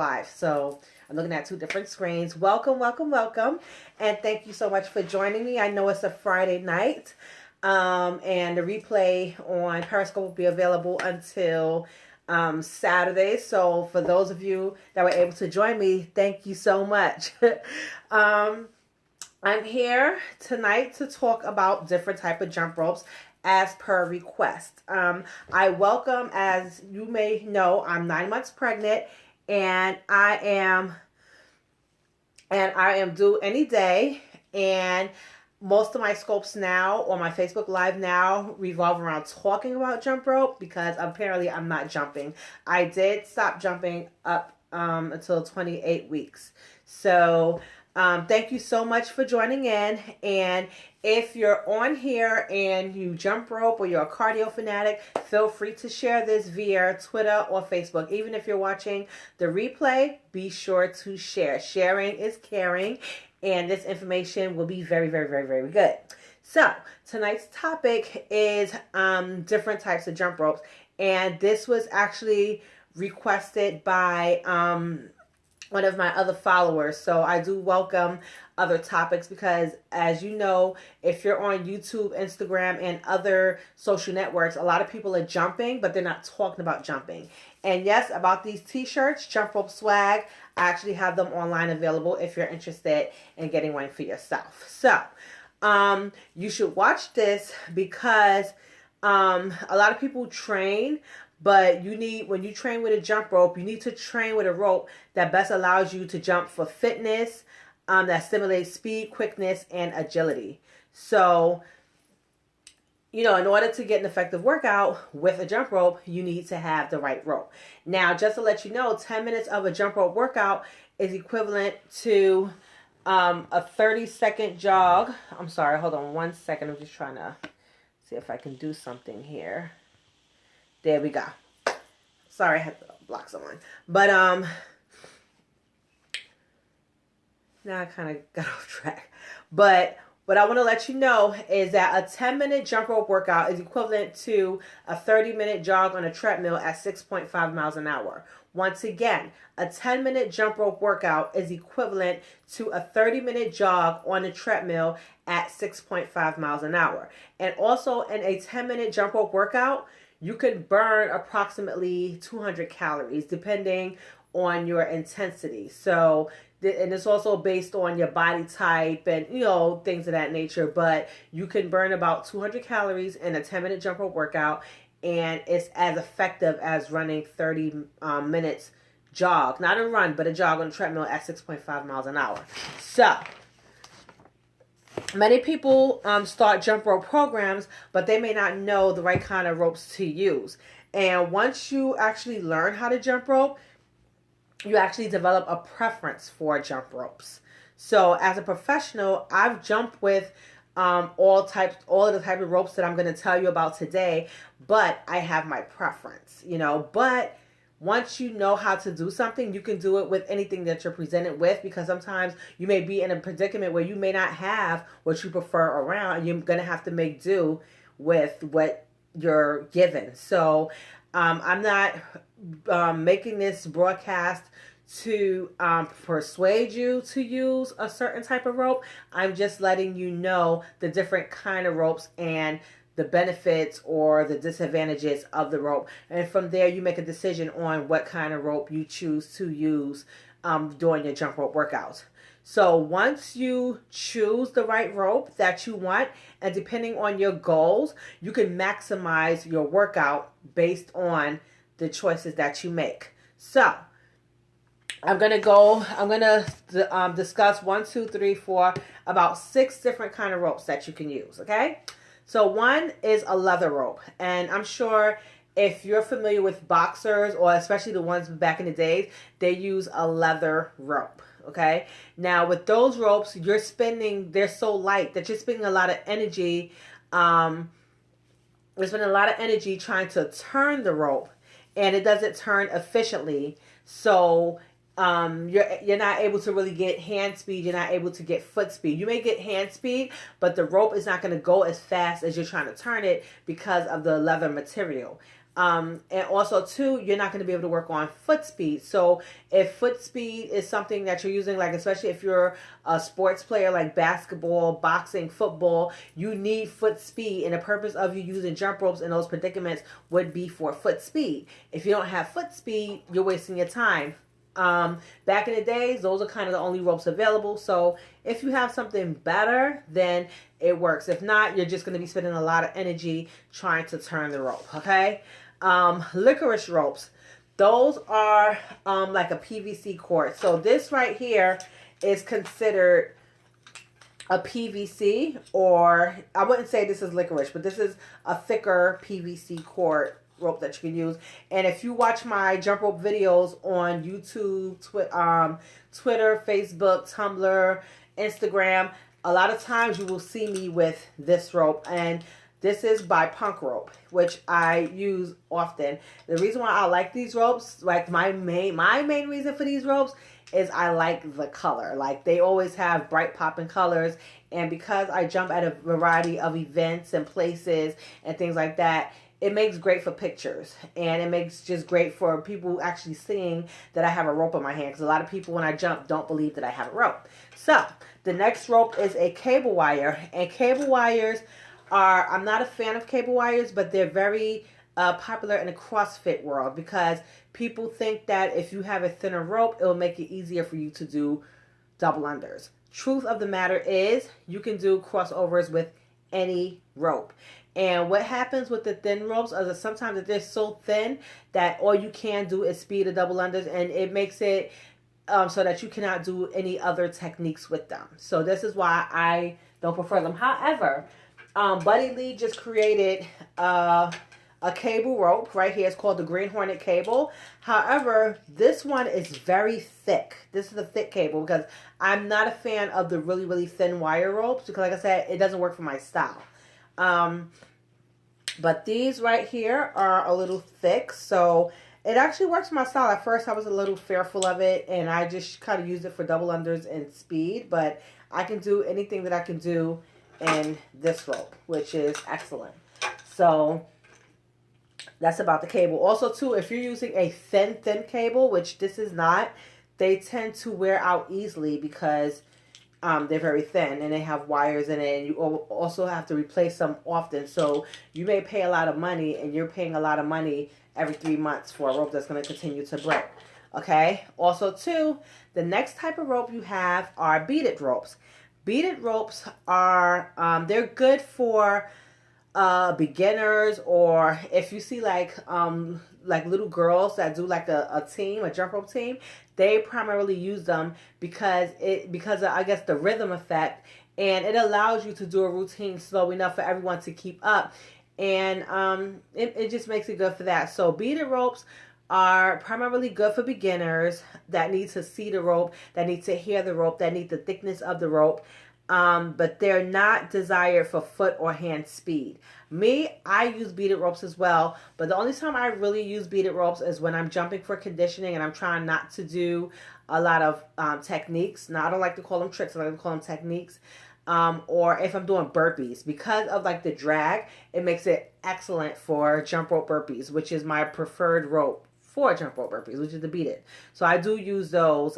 live. So I'm looking at two different screens. Welcome, welcome, welcome. And thank you so much for joining me. I know it's a Friday night. And the replay on Periscope will be available until Saturday. So for those of you that were able to join me, thank you so much. I'm here tonight to talk about different type of jump ropes as per request. I welcome, as you may know, I'm 9 months pregnant, and I am due any day. And most of my scopes now on my Facebook Live now revolve around talking about jump rope because apparently I'm not jumping. I did stop jumping up until 28 weeks. So thank you so much for joining in. And if you're on here and you jump rope or you're a cardio fanatic, feel free to share this via Twitter or Facebook. Even if you're watching the replay, be sure to share. Sharing is caring, and this information will be very, very, very, very good. So tonight's topic is different types of jump ropes, and this was actually requested by one of my other followers. So I do welcome other topics because, as you know, if you're on YouTube, Instagram, and other social networks, a lot of people are jumping, but they're not talking about jumping. And yes, about these t-shirts, Jump Rope Swag, I actually have them online available if you're interested in getting one for yourself. So you should watch this because a lot of people train, but when you train with a jump rope, you need to train with a rope that best allows you to jump for fitness, that stimulates speed, quickness, and agility. So, in order to get an effective workout with a jump rope, you need to have the right rope. Now, just to let you know, 10 minutes of a jump rope workout is equivalent to a 30-second jog. I'm sorry, hold on 1 second. I'm just trying to see if I can do something here. There we go. Sorry, I had to block someone. But now I kind of got off track. But what I want to let you know is that a 10-minute jump rope workout is equivalent to a 30-minute jog on a treadmill at 6.5 miles an hour. Once again, a 10-minute jump rope workout is equivalent to a 30-minute jog on a treadmill at 6.5 miles an hour. And also in a 10-minute jump rope workout, you can burn approximately 200 calories depending on your intensity. So, and it's also based on your body type and, things of that nature. But you can burn about 200 calories in a 10-minute jump rope workout, and it's as effective as running 30 minutes jog. Not a run, but a jog on a treadmill at 6.5 miles an hour. So, many people start jump rope programs, but they may not know the right kind of ropes to use. And once you actually learn how to jump rope, you actually develop a preference for jump ropes. So as a professional, I've jumped with all of the type of ropes that I'm going to tell you about today, but I have my preference, but once you know how to do something, you can do it with anything that you're presented with, because sometimes you may be in a predicament where you may not have what you prefer around, and you're going to have to make do with what you're given. So I'm not making this broadcast to persuade you to use a certain type of rope. I'm just letting you know the different kind of ropes and the benefits or the disadvantages of the rope. And from there, you make a decision on what kind of rope you choose to use during your jump rope workouts. So once you choose the right rope that you want, and depending on your goals, you can maximize your workout based on the choices that you make. So I'm going to discuss 1, 2, 3, 4, about 6 different kind of ropes that you can use. Okay. So one is a leather rope. And I'm sure if you're familiar with boxers, or especially the ones back in the days, they use a leather rope. Okay. Now with those ropes, they're so light that you're spending a lot of energy. You're spending a lot of energy trying to turn the rope, and it doesn't turn efficiently. So you're not able to really get hand speed. You're not able to get foot speed. You may get hand speed, but the rope is not going to go as fast as you're trying to turn it because of the leather material. And also, too, you're not going to be able to work on foot speed. So if foot speed is something that you're using, like especially if you're a sports player like basketball, boxing, football, you need foot speed. And the purpose of you using jump ropes in those predicaments would be for foot speed. If you don't have foot speed, you're wasting your time. Back in the days, those are kind of the only ropes available. So if you have something better, then it works. If not, you're just going to be spending a lot of energy trying to turn the rope. Okay. Licorice ropes. Those are like a PVC cord. So this right here is considered a PVC, or I wouldn't say this is licorice, but this is a thicker PVC cord rope that you can use. And if you watch my jump rope videos on YouTube, Twitter, Facebook, Tumblr, Instagram, a lot of times you will see me with this rope, and this is by Punk Rope, which I use often. The reason why I like these ropes, like my main reason for these ropes, is I like the color. Like they always have bright popping colors, and because I jump at a variety of events and places and things like that, it makes great for pictures, and it makes just great for people actually seeing that I have a rope in my hand, because a lot of people when I jump don't believe that I have a rope. So the next rope is a cable wire, and cable wires are, I'm not a fan of cable wires, but they're very popular in the CrossFit world, because people think that if you have a thinner rope, it will make it easier for you to do double unders. Truth of the matter is, you can do crossovers with any rope. And what happens with the thin ropes is that sometimes they're so thin that all you can do is speed the double unders, and it makes it so that you cannot do any other techniques with them. So this is why I don't prefer them. However, Buddy Lee just created a cable rope right here. It's called the Green Hornet cable. However, this one is very thick. This is a thick cable, because I'm not a fan of the really, really thin wire ropes, because like I said, it doesn't work for my style. But these right here are a little thick, so it actually works for my style. At first, I was a little fearful of it, and I just kind of used it for double unders and speed, but I can do anything that I can do in this rope, which is excellent. So that's about the cable. Also, too, if you're using a thin cable, which this is not, they tend to wear out easily because they're very thin and they have wires in it, and you also have to replace them often. So you may pay a lot of money, and you're paying a lot of money every 3 months for a rope that's going to continue to break. Okay. Also, too, the next type of rope you have are beaded ropes. Beaded ropes are they're good for beginners, or if you see like little girls that do like a team, a jump rope team, they primarily use them because of, I guess, the rhythm effect, and it allows you to do a routine slow enough for everyone to keep up, and it just makes it good for that. So beaded ropes are primarily good for beginners that need to see the rope, that need to hear the rope, that need the thickness of the rope. But they're not desired for foot or hand speed. Me, I use beaded ropes as well, but the only time I really use beaded ropes is when I'm jumping for conditioning and I'm trying not to do a lot of techniques. Now, I don't like to call them tricks, I like to call them techniques. Or if I'm doing burpees, because of like the drag, it makes it excellent for jump rope burpees, which is my preferred rope for jump rope burpees, which is the beaded. So I do use those.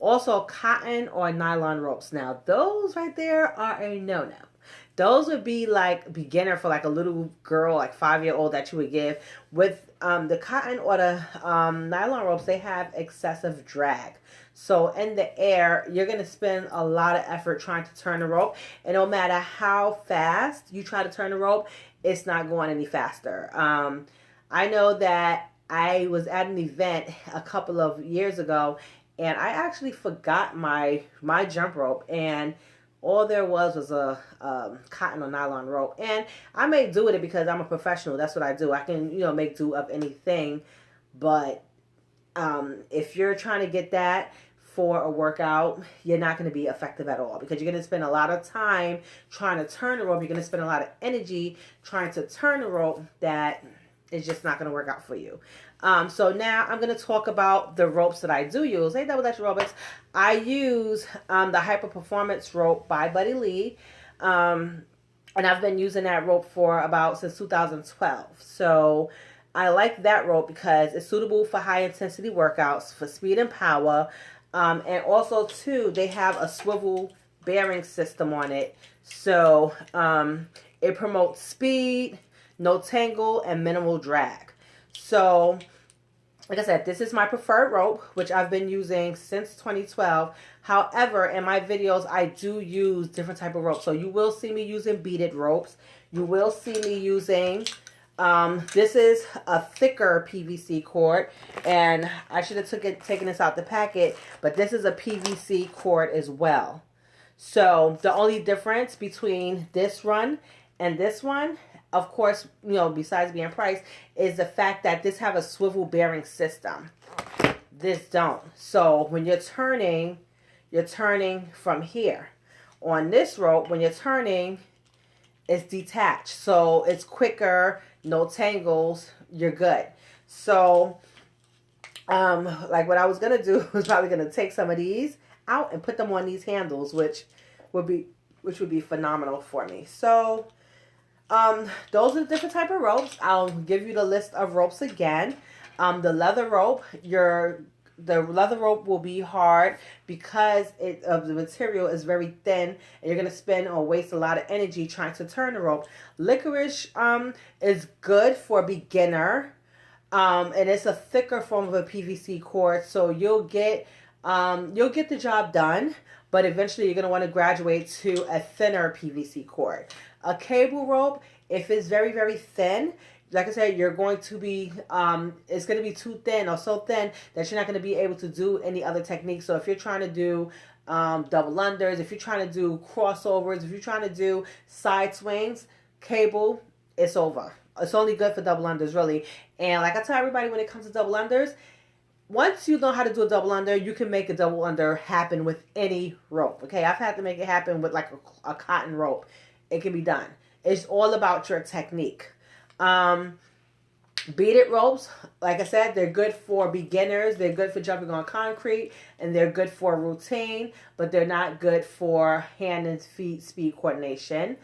Also, cotton or nylon ropes. Now, those right there are a no-no. Those would be like beginner for like a little girl, like 5-year-old, that you would give. With the cotton or the nylon ropes, they have excessive drag. So in the air, you're going to spend a lot of effort trying to turn the rope. And no matter how fast you try to turn the rope, it's not going any faster. I know that I was at an event a couple of years ago, and I actually forgot my jump rope, and all there was a cotton or nylon rope. And I may do with it because I'm a professional. That's what I do. I can, make do of anything. But if you're trying to get that for a workout, you're not going to be effective at all, because you're going to spend a lot of time trying to turn the rope. You're going to spend a lot of energy trying to turn the rope that is just not going to work out for you. So now I'm going to talk about the ropes that I do use. Hey, Double Dutch Aerobics. I use the Hyper Performance rope by Buddy Lee. And I've been using that rope for since 2012. So I like that rope because it's suitable for high intensity workouts for speed and power. And also too, they have a swivel bearing system on it. So it promotes speed, no tangle, and minimal drag. So like I said, this is my preferred rope, which I've been using since 2012. However, in my videos, I do use different type of ropes. So you will see me using beaded ropes. You will see me using, this is a thicker PVC cord. And I should have taken this out the packet, but this is a PVC cord as well. So the only difference between this one and this one, of course, you know, besides being priced, is the fact that this have a swivel bearing system. This don't. So when you're turning from here. On this rope, when you're turning, it's detached. So it's quicker, no tangles, you're good. So like what I was gonna do was probably gonna take some of these out and put them on these handles, which would be phenomenal for me. So those are the different type of ropes. I'll give you the list of ropes again. The leather rope, the leather rope will be hard because of the material is very thin, and you're gonna spend or waste a lot of energy trying to turn the rope. Licorice is good for beginner, and it's a thicker form of a PVC cord, so you'll get the job done. But eventually you're going to want to graduate to a thinner PVC cord. A cable rope, if it's very, very thin, like I said, you're going to be, it's going to be too thin or so thin that you're not going to be able to do any other techniques. So if you're trying to do double unders, if you're trying to do crossovers, if you're trying to do side swings, cable, it's over. It's only good for double unders, really. And like I tell everybody, when it comes to double unders, once you know how to do a double under, you can make a double under happen with any rope. Okay, I've had to make it happen with like a cotton rope. It can be done. It's all about your technique. Beaded ropes, like I said, they're good for beginners. They're good for jumping on concrete, and they're good for routine, but they're not good for hand and feet speed coordination.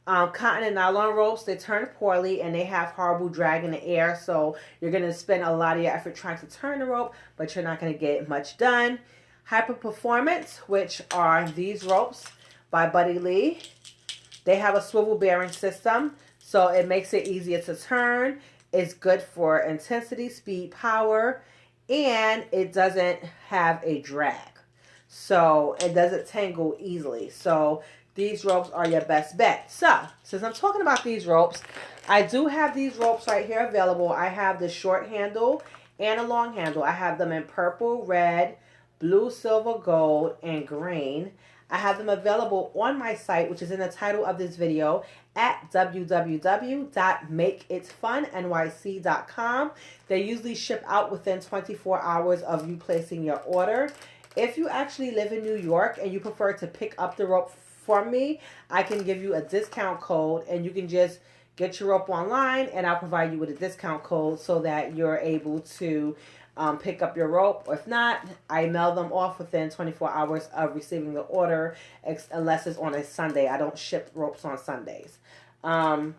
Cotton and nylon ropes, they turn poorly and they have horrible drag in the air. So you're going to spend a lot of your effort trying to turn the rope, but you're not going to get much done. Hyper Performance, which are these ropes by Buddy Lee. They have a swivel bearing system, so it makes it easier to turn. It's good for intensity, speed, power, and it doesn't have a drag. So it doesn't tangle easily. So these ropes are your best bet. So, since I'm talking about these ropes, I do have these ropes right here available. I have the short handle and a long handle. I have them in purple, red, blue, silver, gold, and green. I have them available on my site, which is in the title of this video, at www.makeitfunnyc.com. They usually ship out within 24 hours of you placing your order. If you actually live in New York and you prefer to pick up the rope from me, I can give you a discount code, and you can just get your rope online, and I'll provide you with a discount code so that you're able to pick up your rope. Or if not, I mail them off within 24 hours of receiving the order, unless it's on a Sunday. I don't ship ropes on Sundays. I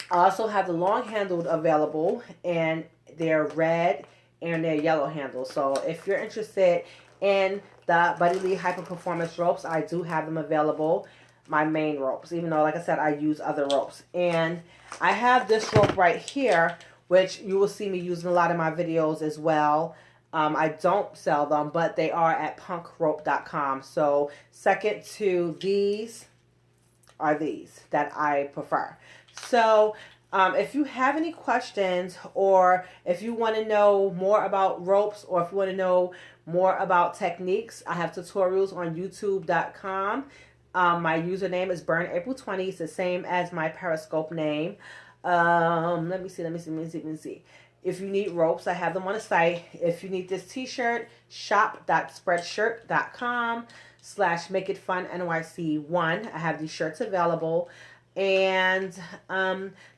also have the long handled available, and they're red and they're yellow handles. So if you're interested in the Buddy Lee Hyper Performance ropes, I do have them available, my main ropes, even though, like I said, I use other ropes. And I have this rope right here, which you will see me using a lot in my videos as well. I don't sell them, but they are at punkrope.com. So second to these are these that I prefer. So if you have any questions, or if you want to know more about ropes, or if you want to know more about techniques, I have tutorials on youtube.com. My username is BurnApril20. It's the same as my Periscope name. Let me see. If you need ropes, I have them on the site. If you need this t-shirt, shop.spreadshirt.com/makeitfunnyc1. I have these shirts available. And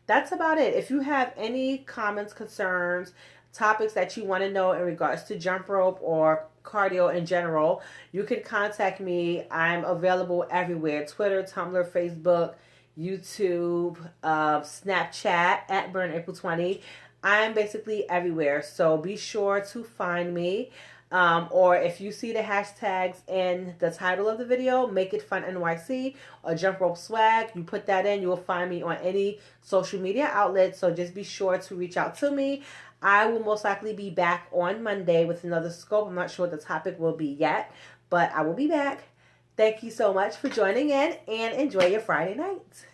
that's about it. If you have any comments, concerns, topics that you want to know in regards to jump rope or cardio in general, you can contact me. I'm available everywhere: Twitter, Tumblr, Facebook, YouTube, Snapchat at BurnApril20. I'm basically everywhere. So be sure to find me. Or if you see the hashtags in the title of the video, Make It Fun NYC or Jump Rope Swag, you put that in, you will find me on any social media outlet. So just be sure to reach out to me. I will most likely be back on Monday with another scope. I'm not sure what the topic will be yet, but I will be back. Thank you so much for joining in, and enjoy your Friday night.